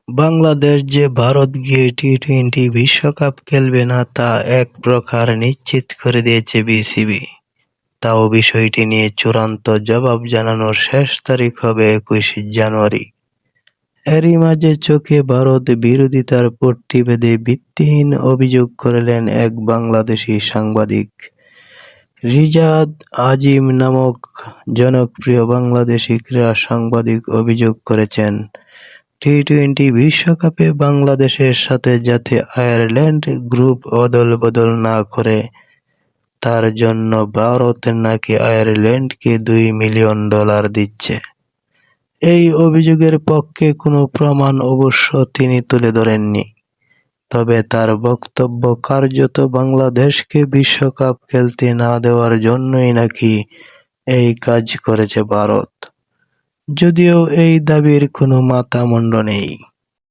বাংলাদেশ যে ভারত গিয়ে টি-টোয়েন্টি বিশ্বকাপ খেলবে না তা এক প্রকার নিশ্চিত করে দিয়েছে বিসিবি। তাও বিষয়টি নিয়ে চূড়ান্ত জবাব জানানোর শেষ তারিখ হবে ২১ জানুয়ারি। এরই মাঝে চোখে ভারত বিরোধিতার প্রতিবেদে ভিত্তিহীন অভিযোগ করলেন এক বাংলাদেশি সাংবাদিক। রিজাদ আজিম নামক জনপ্রিয় বাংলাদেশি ক্রীড়া সাংবাদিক অভিযোগ করেছেন, টি-টোয়েন্টি বিশ্বকাপে বাংলাদেশের সাথে যাতে আয়ারল্যান্ড গ্রুপ অদল-বদল না করে, তার জন্য ভারত নাকি আয়ারল্যান্ডকে $2 মিলিয়ন দিচ্ছে। এই অভিযোগের পক্ষে কোনো প্রমাণ অবশ্য তিনি তুলে ধরেননি। তবে তার বক্তব্য কার্যত বাংলাদেশকে বিশ্বকাপ খেলতে না দেওয়ার জন্যই নাকি এই কাজ করেছে ভারত। যদিও এই দাবির কোনো মাথামুণ্ড নেই।